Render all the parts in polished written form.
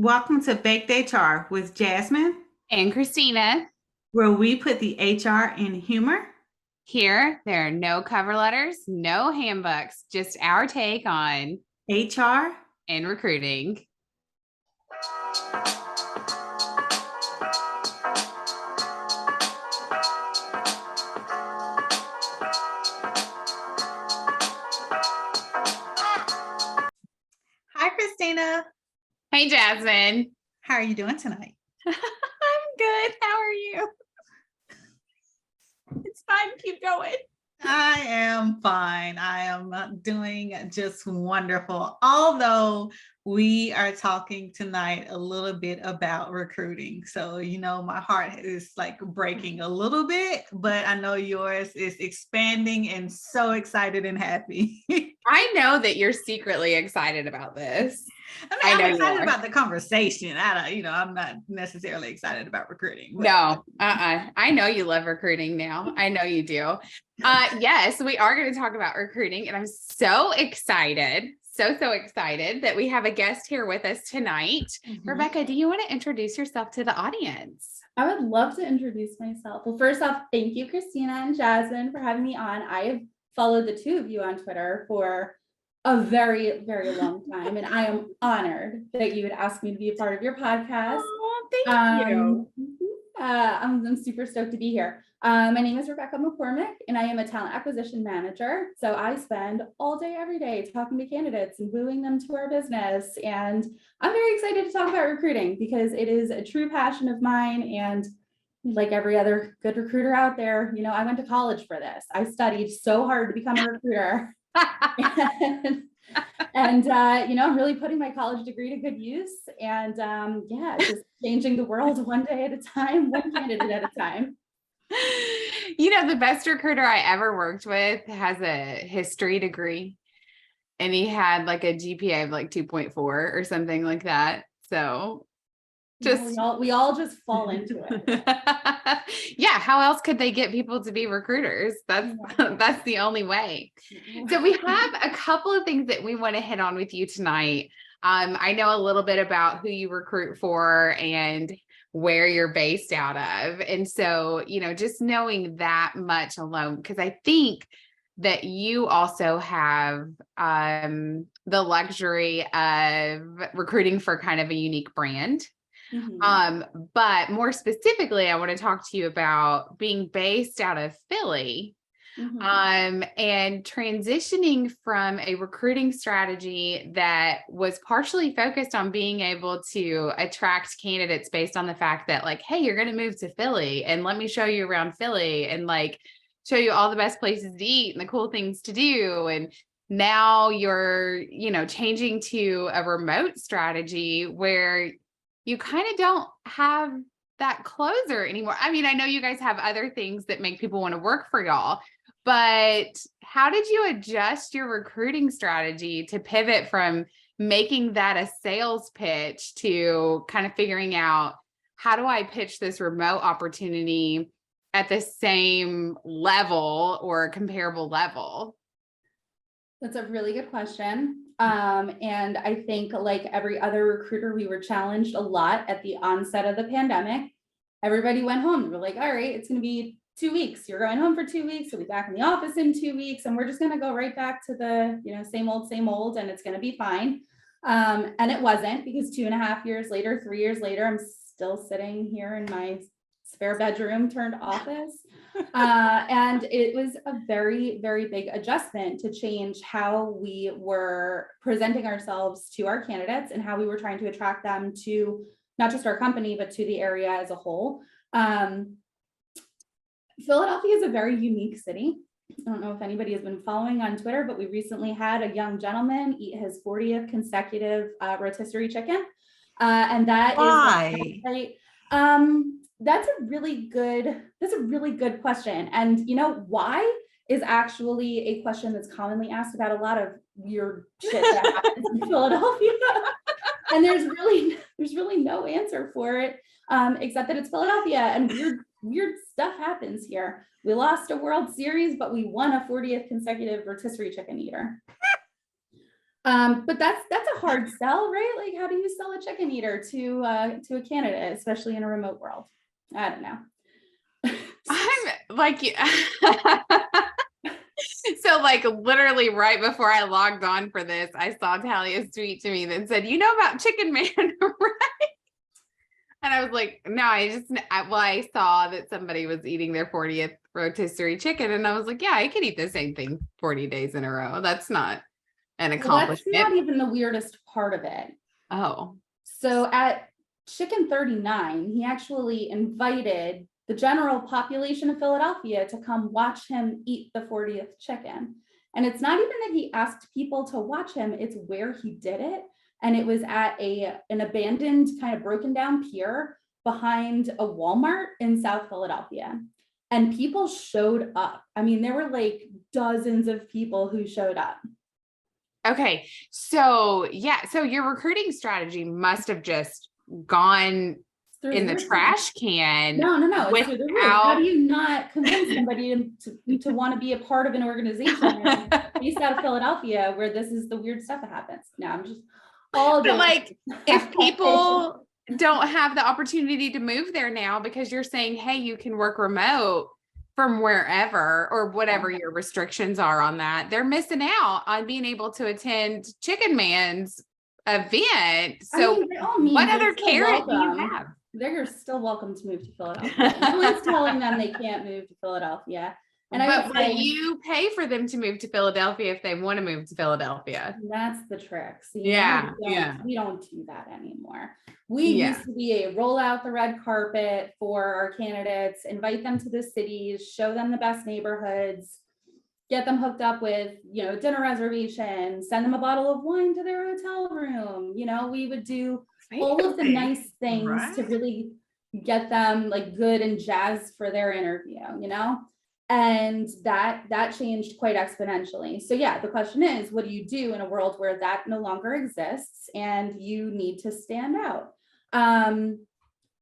Welcome to Baked HR with Jasmine, And Christina, where we put the HR in humor. here, there are no cover letters, no handbooks, just our take on HR. and recruiting. Hi, Christina. Hey, Jasmine. How are you doing tonight? I'm good. How are you? It's fine. Keep going. I am fine. I am doing just wonderful. Although we are talking tonight a little bit about recruiting. So, my heart is like breaking a little bit, but I know yours is expanding and so excited and happy. I know that you're secretly excited about this. I'm excited about the conversation. I'm not necessarily excited about recruiting. No, I know you love recruiting now. I know you do. Yes, we are going to talk about recruiting, and I'm so excited. So excited that we have a guest here with us tonight. Mm-hmm. Rebecca, do you want to introduce yourself to the audience? I would love to introduce myself. Well, first off, thank you, Christina and Jasmine, for having me on. I have followed the two of you on Twitter for a very, very long time, and I am honored that you would ask me to be a part of your podcast. Oh, thank you. I'm super stoked to be here. My name is Becca McCormick, and I am a talent acquisition manager. So I spend all day, every day talking to candidates and wooing them to our business. And I'm very excited to talk about recruiting because it is a true passion of mine. And like every other good recruiter out there, I went to college for this. I studied so hard to become a recruiter. and I'm really putting my college degree to good use, and just changing the world one day at a time, one candidate at a time. The best recruiter I ever worked with has a history degree, and he had like a GPA of like 2.4 or something like that. So we all just fall into it. Yeah, how else could they get people to be recruiters? That's the only way. So we have a couple of things that we want to hit on with you tonight. I know a little bit about who you recruit for and where you're based out of. And so, just knowing that much alone, because I think that you also have the luxury of recruiting for kind of a unique brand. Mm-hmm. But more specifically, I want to talk to you about being based out of Philly, mm-hmm. And transitioning from a recruiting strategy that was partially focused on being able to attract candidates based on the fact that like, hey, you're going to move to Philly and let me show you around Philly and like show you all the best places to eat and the cool things to do. And now you're, changing to a remote strategy where you kind of don't have that closer anymore. I mean, I know you guys have other things that make people want to work for y'all, but how did you adjust your recruiting strategy to pivot from making that a sales pitch to kind of figuring out how do I pitch this remote opportunity at the same level or comparable level? That's a really good question. And I think like every other recruiter, we were challenged a lot at the onset of the pandemic. Everybody went home. We're like, all right, it's going to be 2 weeks. You're going home for 2 weeks. We'll be back in the office in 2 weeks. And we're just going to go right back to the, same old, and it's going to be fine. And it wasn't, because 2.5 years later, 3 years later, I'm still sitting here in my spare bedroom turned office. And it was a very, very big adjustment to change how we were presenting ourselves to our candidates and how we were trying to attract them to not just our company, but to the area as a whole. Philadelphia is a very unique city. I don't know if anybody has been following on Twitter, but we recently had a young gentleman eat his 40th consecutive rotisserie chicken. And that Why? is that's a really good question. And why is actually a question that's commonly asked about a lot of weird shit that happens in Philadelphia. And there's really no answer for it, except that it's Philadelphia and weird stuff happens here. We lost a World Series, but we won a 40th consecutive rotisserie chicken eater. But that's a hard sell, right? Like, how do you sell a chicken eater to a candidate, especially in a remote world? I don't know. I'm like, so like literally right before I logged on for this, I saw Talia's tweet to me that said, you know about Chicken Man, right? And I was like, no, I saw that somebody was eating their 40th rotisserie chicken. And I was like, yeah, I could eat the same thing 40 days in a row. That's not an Well, that's accomplishment. not even the weirdest part of it. Oh, So at Chicken 39, he actually invited the general population of Philadelphia to come watch him eat the 40th chicken. And it's not even that he asked people to watch him, it's where he did it. And it was at an abandoned, kind of broken down pier behind a Walmart in South Philadelphia. And people showed up. I mean, there were like dozens of people who showed up. okay. So yeah, so your recruiting strategy must have just gone in the trash can. No, it's through the roof. How do without you not convince somebody to want to be a part of an organization based out of Philadelphia where this is the weird stuff that happens? No, I'm just all But like, if people don't have the opportunity to move there now because you're saying, hey, you can work remote from wherever or whatever your restrictions are on that, they're missing out on being able to attend Chicken Man's event. So I mean, by all means, what they're other still carrot do you welcome. have? They're still welcome to move to Philadelphia. No one's telling them they can't move to Philadelphia. And I But would will say you pay for them to move to Philadelphia if they want to move to Philadelphia? that's the trick. See, Yeah, we don't do that anymore. We used to be a roll out the red carpet for our candidates, invite them to the cities, show them the best neighborhoods, get them hooked up with, dinner reservations, send them a bottle of wine to their hotel room. We would do all of the nice things to really get them like good and jazzed for their interview, and that changed quite exponentially. So yeah, the question is, what do you do in a world where that no longer exists and you need to stand out?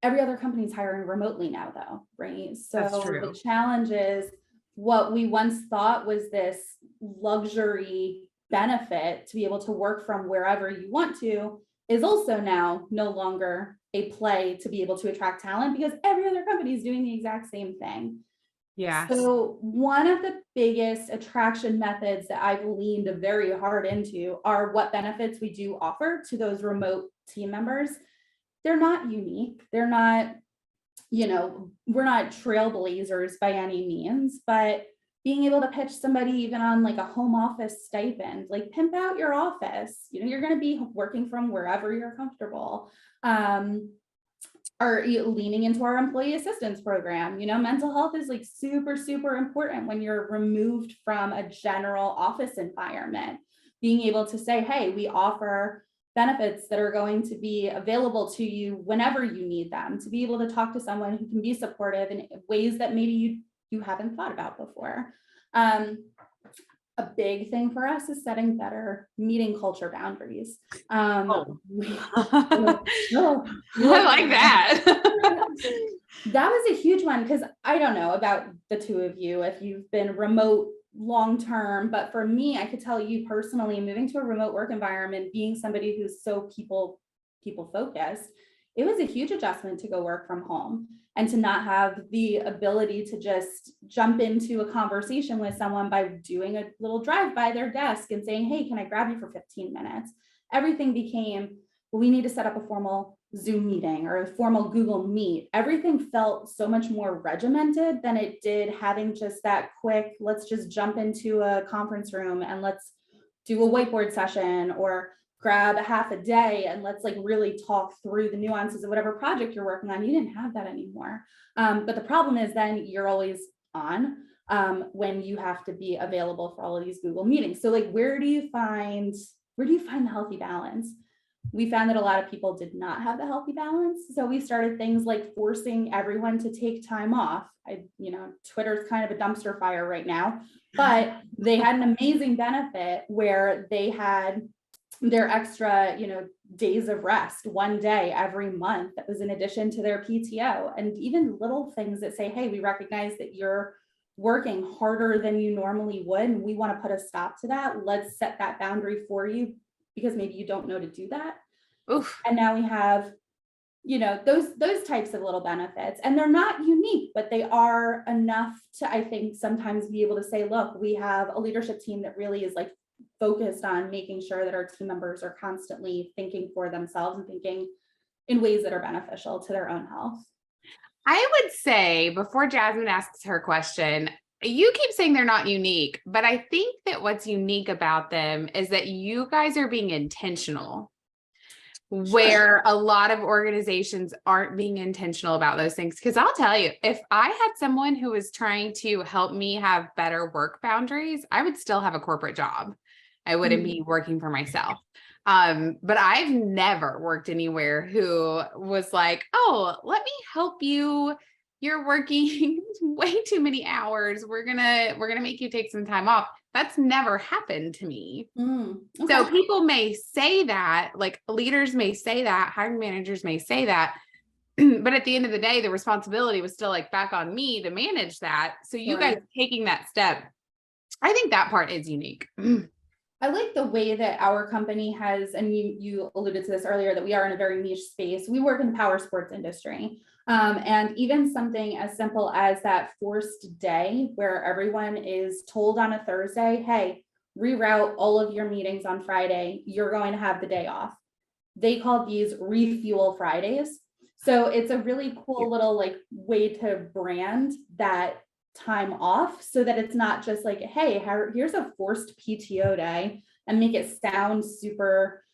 Every other company is hiring remotely now though, right? So the challenge is what we once thought was this luxury benefit to be able to work from wherever you want to is also now no longer a play to be able to attract talent because every other company is doing the exact same thing. Yeah. So one of the biggest attraction methods that I've leaned very hard into are what benefits we do offer to those remote team members. They're not unique. They're not, we're not trailblazers by any means, but being able to pitch somebody even on like a home office stipend, like pimp out your office, you're going to be working from wherever you're comfortable. Are leaning into our employee assistance program. Mental health is like super, super important when you're removed from a general office environment. Being able to say, hey, we offer benefits that are going to be available to you whenever you need them, to be able to talk to someone who can be supportive in ways that maybe you haven't thought about before. A big thing for us is setting better meeting culture boundaries. I like that. That was a huge one because I don't know about the two of you if you've been remote long-term, but for me, I could tell you personally, moving to a remote work environment, being somebody who's so people focused, it was a huge adjustment to go work from home and to not have the ability to just jump into a conversation with someone by doing a little drive by their desk and saying, hey, can I grab you for 15 minutes? Everything became, well, we need to set up a formal Zoom meeting or a formal Google Meet. Everything felt so much more regimented than it did having just that quick, let's just jump into a conference room and let's do a whiteboard session or grab a half a day and let's like really talk through the nuances of whatever project you're working on. You didn't have that anymore. But the problem is then you're always on when you have to be available for all of these Google meetings. So like, where do you find the healthy balance? We found that a lot of people did not have the healthy balance. So we started things like forcing everyone to take time off. Twitter's kind of a dumpster fire right now, but they had an amazing benefit where they had their extra, days of rest, one day every month that was in addition to their PTO, and even little things that say, hey, we recognize that you're working harder than you normally would, and we want to put a stop to that. Let's set that boundary for you because maybe you don't know to do that. Oof. And now we have, those types of little benefits, and they're not unique, but they are enough to, I think, sometimes be able to say, look, we have a leadership team that really is like focused on making sure that our team members are constantly thinking for themselves and thinking in ways that are beneficial to their own health. I would say, before Jasmine asks her question, you keep saying they're not unique, but I think that what's unique about them is that you guys are being intentional, where a lot of organizations aren't being intentional about those things. Because I'll tell you, if I had someone who was trying to help me have better work boundaries, I would still have a corporate job. I wouldn't be working for myself. But I've never worked anywhere who was like, oh, let me help you. You're working way too many hours. We're gonna make you take some time off. That's never happened to me. Okay. So people may say that, like leaders may say that, hiring managers may say that, but at the end of the day, the responsibility was still like back on me to manage that. So you guys taking that step, I think that part is unique. I like the way that our company has, and you alluded to this earlier, that we are in a very niche space. We work in the power sports industry. And even something as simple as that forced day where everyone is told on a Thursday, hey, reroute all of your meetings on Friday, you're going to have the day off. They call these refuel Fridays. So it's a really cool little like way to brand that time off, so that it's not just like, hey, here's a forced PTO day, and make it sound super,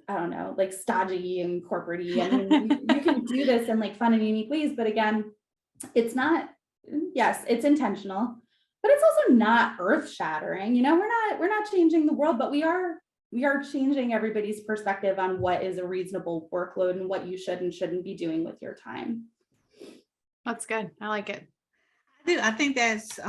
I don't know, like stodgy and corporate-y. I mean, you can do this in like fun and unique ways, but again, it's not, yes, it's intentional, but it's also not earth-shattering. We're not changing the world, but we are changing everybody's perspective on what is a reasonable workload and what you should and shouldn't be doing with your time. That's good. I like it. I think that's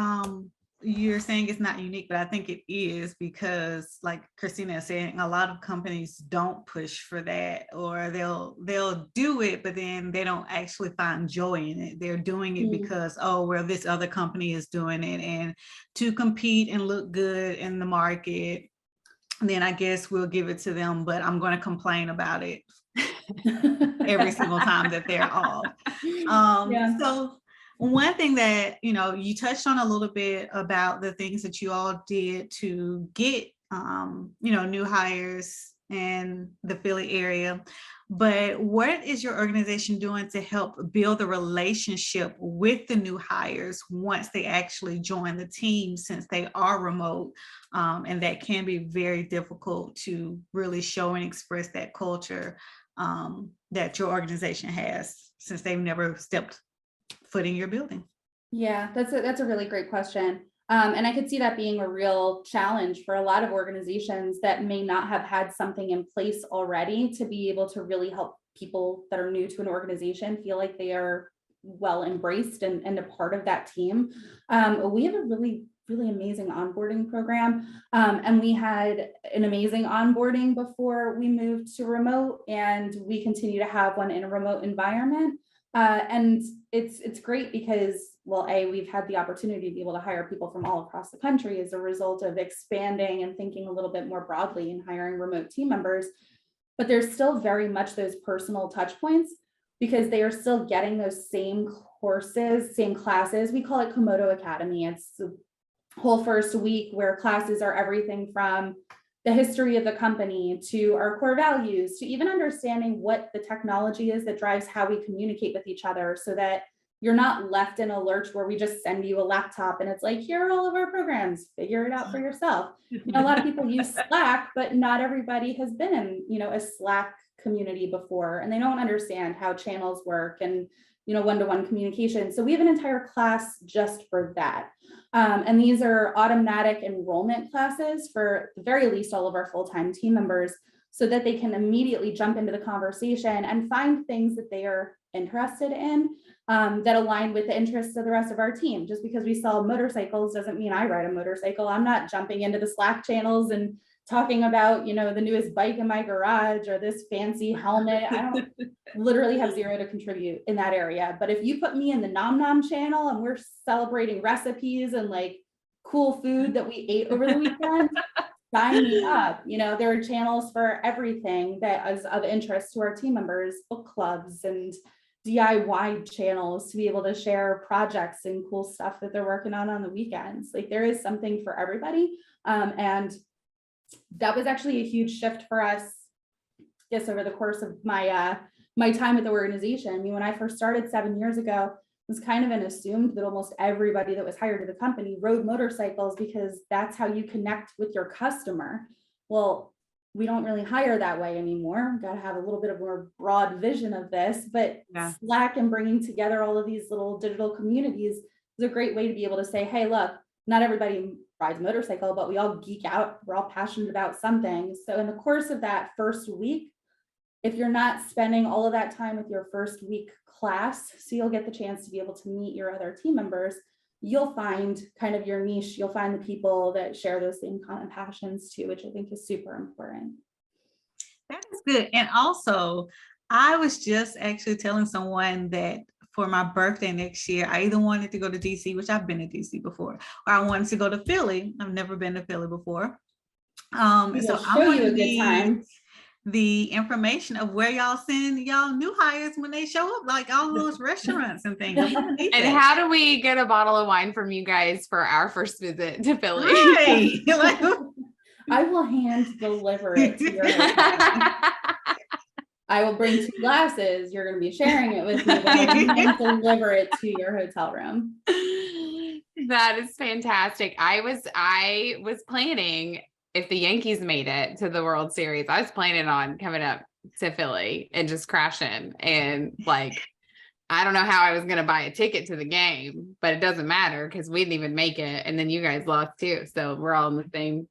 you're saying it's not unique, but I think it is, because like Christina is saying, a lot of companies don't push for that, or they'll do it, but then they don't actually find joy in it. They're doing it because, oh, well, this other company is doing it, and to compete and look good in the market, then I guess we'll give it to them, but I'm going to complain about it every single time that they're off. So one thing that, you touched on a little bit about the things that you all did to get, new hires in the Philly area, but what is your organization doing to help build a relationship with the new hires once they actually join the team, since they are remote, and that can be very difficult to really show and express that culture that your organization has, since they've never stepped foot in your building? Yeah, that's a really great question. And I could see that being a real challenge for a lot of organizations that may not have had something in place already to be able to really help people that are new to an organization feel like they are well embraced and a part of that team. We have a really amazing onboarding program. And we had an amazing onboarding before we moved to remote, and we continue to have one in a remote environment. And it's great because, well, we've had the opportunity to be able to hire people from all across the country as a result of expanding and thinking a little bit more broadly and hiring remote team members. But there's still very much those personal touch points, because they are still getting those same courses, same classes. We call it Komodo Academy. It's the whole first week where classes are everything from the history of the company to our core values, to even understanding what the technology is that drives how we communicate with each other, so that you're not left in a lurch where we just send you a laptop and it's like, here are all of our programs, figure it out for yourself. A lot of people use Slack, but not everybody has been in, a Slack community before, and they don't understand how channels work and, one-to-one communication. So we have an entire class just for that. And these are automatic enrollment classes for the very least all of our full-time team members, so that they can immediately jump into the conversation and find things that they are interested in, that align with the interests of the rest of our team. Just because we sell motorcycles doesn't mean I ride a motorcycle. I'm not jumping into the Slack channels and talking about, the newest bike in my garage or this fancy helmet. I don't literally have zero to contribute in that area. But if you put me in the Nom Nom channel and we're celebrating recipes and like cool food that we ate over the weekend, sign me up. There are channels for everything that is of interest to our team members, book clubs and DIY channels to be able to share projects and cool stuff that they're working on the weekends. Like there is something for everybody. And that was actually a huge shift for us, I guess, over the course of my time at the organization. I mean, when I first started 7 years ago, it was kind of an assumed that almost everybody that was hired to the company rode motorcycles because that's how you connect with your customer. Well, we don't really hire that way anymore. Got to have a little bit of more broad vision of this, but Slack and bringing together all of these little digital communities is a great way to be able to say, hey, look, not everybody rides a motorcycle, but we all geek out. We're all passionate about something. So in the course of that first week, if you're not spending all of that time with your first week class, so you'll get the chance to be able to meet your other team members, you'll find kind of your niche. You'll find the people that share those same common passions too, which I think is super important. That is good. And also, I was just actually telling someone that for my birthday next year, I either wanted to go to DC, which I've been to DC before, or I wanted to go to Philly. I've never been to Philly before. So I want to need the information of where y'all send y'all new hires when they show up, like all those restaurants and things. And how do we get a bottle of wine from you guys for our first visit to Philly? Right. I will hand deliver it to your house. I will bring 2 glasses. You're going to be sharing it with me, but I will hand deliver it to your hotel room. That is fantastic. I was planning, if the Yankees made it to the World Series, I was planning on coming up to Philly and just crashing. And like, I don't know how I was going to buy a ticket to the game, but it doesn't matter because we didn't even make it. And then you guys lost too. So we're all in the same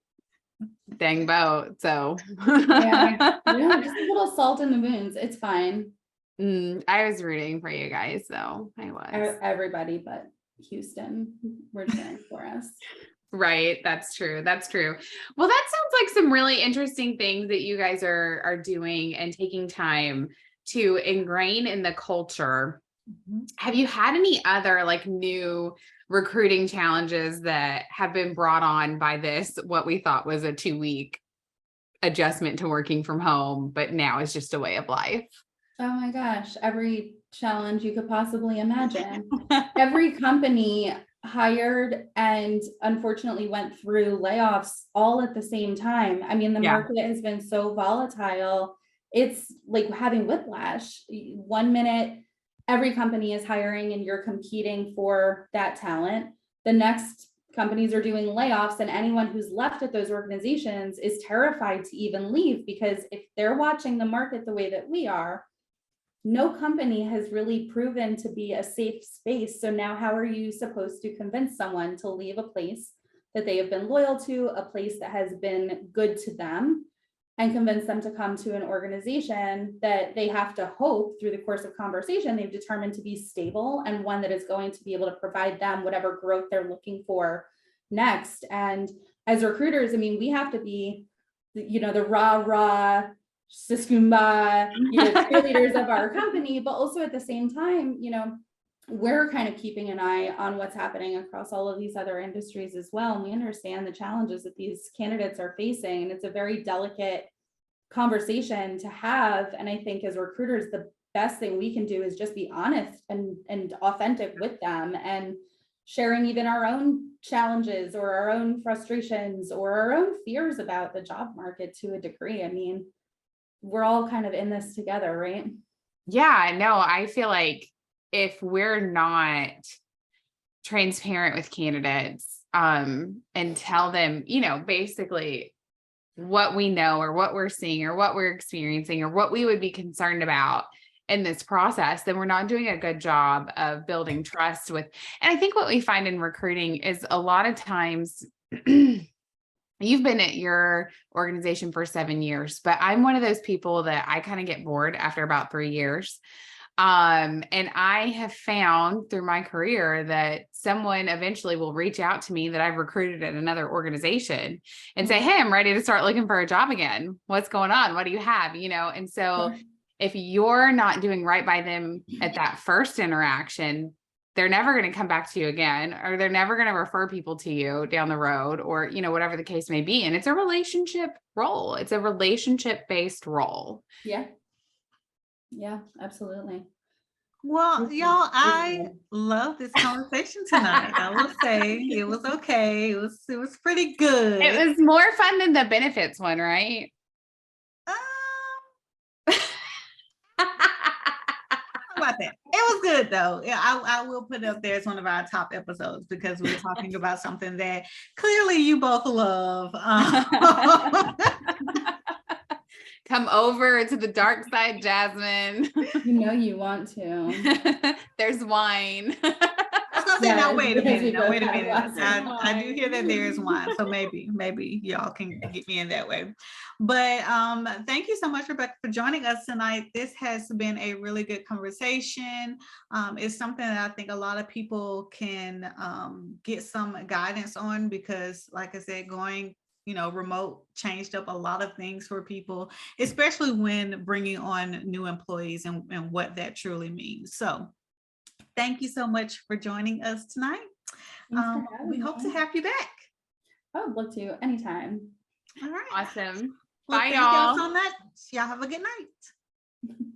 dang boat. So yeah, just a little salt in the wounds. It's fine. I was rooting for you guys. So I was. Everybody but Houston were cheering for us. Right. That's true. That's true. Well, that sounds like some really interesting things that you guys are doing and taking time to ingrain in the culture. Have you had any other like new recruiting challenges that have been brought on by this, what we thought was a 2-week adjustment to working from home, but now is just a way of life? Oh my gosh, every challenge you could possibly imagine. Every company hired and unfortunately went through layoffs all at the same time. I mean, the market has been so volatile. It's like having whiplash. 1 minute, every company is hiring and you're competing for that talent. The next, companies are doing layoffs, and anyone who's left at those organizations is terrified to even leave, because if they're watching the market the way that we are, no company has really proven to be a safe space. So now how are you supposed to convince someone to leave a place that they have been loyal to, a place that has been good to them, and convince them to come to an organization that they have to hope through the course of conversation they've determined to be stable and one that is going to be able to provide them whatever growth they're looking for next. And as recruiters, I mean, we have to be, the rah, siskumba, cheerleaders of our company, but also at the same time, we're kind of keeping an eye on what's happening across all of these other industries as well. And we understand the challenges that these candidates are facing. And it's a very delicate conversation to have. And I think as recruiters, the best thing we can do is just be honest and authentic with them, and sharing even our own challenges or our own frustrations or our own fears about the job market to a degree. I mean, we're all kind of in this together, right? Yeah, no, I feel like if we're not transparent with candidates, and tell them, basically what we know or what we're seeing or what we're experiencing or what we would be concerned about in this process, then we're not doing a good job of building trust with. And I think what we find in recruiting is a lot of times you've been at your organization for 7 years, but I'm one of those people that I kind of get bored after about 3 years. And I have found through my career that someone eventually will reach out to me that I've recruited at another organization and say, hey, I'm ready to start looking for a job again. What's going on? What do you have? And so if you're not doing right by them at that first interaction, they're never going to come back to you again, or they're never going to refer people to you down the road, or, whatever the case may be. And it's a relationship role. It's a relationship-based role. Yeah. Yeah, absolutely. Well, y'all, I love this conversation tonight. I will say it was okay. It was pretty good. It was more fun than the benefits one, right? About that. It was good though. Yeah, I will put it up there as one of our top episodes because we're talking about something that clearly you both love. Come over to the dark side, Jasmine. You want to. There's wine. I was gonna say, now wait a minute. Now, Wait a minute. I do hear that there is wine, so maybe y'all can get me in that way. But thank you so much, Rebecca, for joining us tonight. This has been a really good conversation. It's something that I think a lot of people can get some guidance on because, like I said, going remote changed up a lot of things for people, especially when bringing on new employees and what that truly means. So thank you so much for joining us tonight. We hope to have you back. I would love to anytime. All right. Awesome. Well, bye, thank y'all so much. Y'all have a good night.